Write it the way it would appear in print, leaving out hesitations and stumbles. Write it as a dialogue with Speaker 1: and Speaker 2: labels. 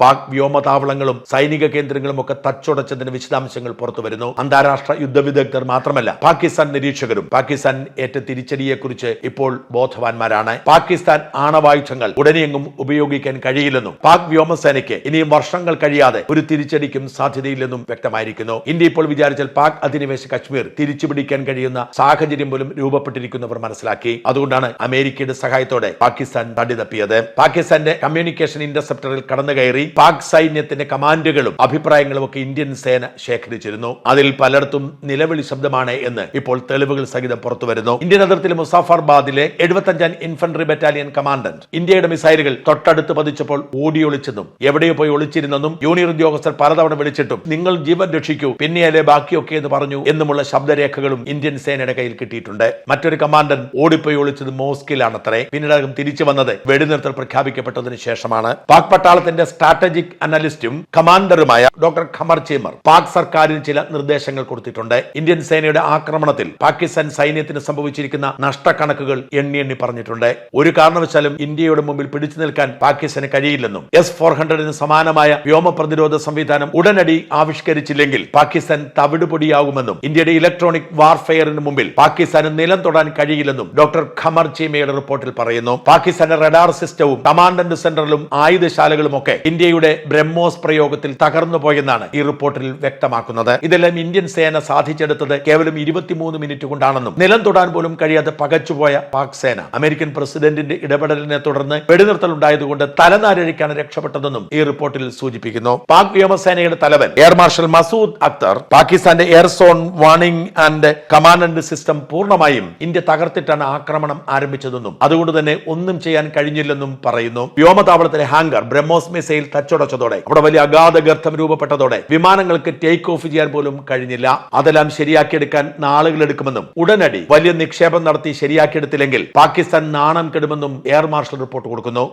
Speaker 1: പാക് വ്യോമതാവളങ്ങളും സൈനിക കേന്ദ്രങ്ങളും ഒക്കെ തച്ചുടച്ചതിന്റെ വിശദാംശങ്ങൾ പുറത്തുവരുന്നു. അന്താരാഷ്ട്ര യുദ്ധവിദഗ്ധർ മാത്രമല്ല, പാകിസ്ഥാൻ നിരീക്ഷകരും പാകിസ്ഥാൻ ഏറ്റ തിരിച്ചടിയെക്കുറിച്ച് ഇപ്പോൾ ബോധവാന്മാരാണ്. പാകിസ്ഥാൻ ആണവായുധങ്ങൾ ഉടനെയെങ്ങും ഉപയോഗിക്കാൻ കഴിയില്ലെന്നും പാക് വ്യോമസേനയ്ക്ക് ഇനിയും വർഷങ്ങൾ കഴിയാതെ ഒരു തിരിച്ചടിക്കും സാധ്യതയില്ലെന്നും വ്യക്തമായിരിക്കുന്നു. ഇന്ത്യ ഇപ്പോൾ വിചാരിച്ചാൽ പാക് അധിനിവേശ കശ്മീർ തിരിച്ചുപിടിക്കാൻ കഴിയുന്ന സാഹചര്യം പോലും രൂപപ്പെട്ടിരിക്കുന്നവർ മനസ്സിലാക്കി. അതുകൊണ്ടാണ് അമേരിക്കയുടെ സഹായത്തോടെ പാകിസ്ഥാൻ തടി തപ്പിയത്. പാകിസ്ഥാന്റെ കമ്മ്യൂണിക്കേഷൻ ഇന്റർസെപ്റ്ററിൽ കടന്നു കയറി പാക് സൈന്യത്തിന്റെ കമാൻഡുകളും അഭിപ്രായങ്ങളും ഒക്കെ ഇന്ത്യൻ സേന ശേഖരിച്ചിരുന്നു. അതിൽ പലയിടത്തും നിലവിളി ശബ്ദമാണ് എന്ന് ഇപ്പോൾ തെളിവുകൾ സഹിതം പുറത്തുവരുന്നു. ഇന്ത്യൻ അതിർത്തിയിലെ മുസാഫർബാദിലെ 75ാം ഇൻഫൻട്രി ബറ്റാലിയൻ കമാൻഡന്റ് ഇന്ത്യയുടെ മിസൈലുകൾ തൊട്ടടുത്ത് പതിച്ചപ്പോൾ ഓടിയൊളിച്ചെന്നും എവിടെയോ പോയി ഒളിച്ചിരുന്നെന്നും ജൂനിയർ ഉദ്യോഗസ്ഥർ പലതവണ വിളിച്ചിട്ടും നിങ്ങൾ ജീവൻ രക്ഷിക്കൂ പിന്നെയല്ലേ ബാക്കിയൊക്കെ എന്ന് പറഞ്ഞു എന്നുമുള്ള ശബ്ദരേഖകളും ഇന്ത്യൻ സേനയുടെ കയ്യിൽ കിട്ടിയിട്ടുണ്ട്. മറ്റൊരു കമാൻഡന്റ് ഓടിപ്പോയി ഒളിച്ചത് മോസ്കിലാണത്രേ. പിന്നീട് തിരിച്ചു വന്നത് വെടിനിർത്തൽ പ്രഖ്യാപിക്കപ്പെട്ടതിന് ശേഷമാണ്. പാക് പട്ടാളത്തിന്റെ സ്ട്രാറ്റജിക് അനലിസ്റ്റും കമാൻഡറുമായ ഡോക്ടർ ഖമർ ചീമർ പാക് സർക്കാരിന് ചില നിർദ്ദേശങ്ങൾ കൊടുത്തിട്ടുണ്ട്. ഇന്ത്യൻ സേനയുടെ ആക്രമണത്തിൽ പാകിസ്ഥാൻ സൈന്യത്തിന് സംഭവിച്ചിരിക്കുന്ന നഷ്ടക്കണക്കുകൾ എണ്ണി പറഞ്ഞിട്ടുണ്ട്. ഒരു കാരണവശാലും ഇന്ത്യയുടെ മുമ്പിൽ പിടിച്ചു നിൽക്കാൻ പാകിസ്ഥാന് കഴിയില്ലെന്നും S-400 സമാനമായ വ്യോമ പ്രതിരോധ സംവിധാനം ഉടനടി ആവിഷ്കരിച്ചില്ലെങ്കിൽ പാകിസ്ഥാൻ തവിടുപൊടിയാകുമെന്നും ഇന്ത്യയുടെ ഇലക്ട്രോണിക് വാർഫെയറിന് മുമ്പിൽ പാകിസ്ഥാന് നിലം തൊടാൻ കഴിയില്ലെന്നും ഡോക്ടർ ഖമർ ചീമയുടെ റിപ്പോർട്ടിൽ പറയുന്നു. പാകിസ്ഥാന്റെ റഡാർ സിസ്റ്റവും കമാൻഡന്റ് സെന്ററിലും ആയുധശാലകളും ഒക്കെ ഇന്ത്യയുടെ ബ്രഹ്മോസ് പ്രയോഗത്തിൽ തകർന്നു പോയെന്നാണ് ഈ റിപ്പോർട്ടിൽ വ്യക്തമാക്കുന്നത്. ഇതെല്ലാം ഇന്ത്യൻ സേന സാധിച്ചെടുത്തത് കേവലം 23 മിനിറ്റ് കൊണ്ടാണെന്നും നിലം തൊടാൻ പോലും കഴിയാതെ പകച്ചുപോയ പാക് സേന അമേരിക്കൻ പ്രസിഡന്റിന്റെ ഇടപെടലിനെ തുടർന്ന് വെടിനിർത്തൽ ഉണ്ടായതുകൊണ്ട് തലനാരിഴയ്ക്കാണ് രക്ഷപ്പെട്ടതെന്നും ഈ റിപ്പോർട്ടിൽ സൂചിപ്പിക്കുന്നു. പാക് വ്യോമസേനയുടെ തലവൻ എയർ മാർഷൽ മസൂദ് അക്തർ പാകിസ്ഥാന്റെ air zone warning and command system പൂർണ്ണമായും ഇന്ത്യ തകർത്തിട്ടാണ് ആക്രമണം ആരംഭിച്ചതെന്നും അതുകൊണ്ട് തന്നെ ഒന്നും ചെയ്യാൻ കഴിഞ്ഞില്ലെന്നും പറയുന്നു. വ്യോമതാവളത്തിലെ ഹാങ്കർ ബ്രഹ്മോസ് മിസൈൽ തച്ചുടച്ചതോടെ അവിടെ വലിയ അഗാധ ഗർത്തം രൂപപ്പെട്ടതോടെ വിമാനങ്ങൾക്ക് ടേക്ക് ഓഫ് ചെയ്യാൻ പോലും കഴിഞ്ഞില്ല. അതെല്ലാം ശരിയാക്കിയെടുക്കാൻ നാളുകൾ എടുക്കുമെന്നും ഉടനടി വലിയ നിക്ഷേപം നടത്തി ശരിയാക്കിയെടുത്തില്ലെങ്കിൽ പാകിസ്ഥാൻ നാണം കെടുമെന്നും എയർ മാർഷൽ റിപ്പോർട്ട് കൊടുക്കുന്നു.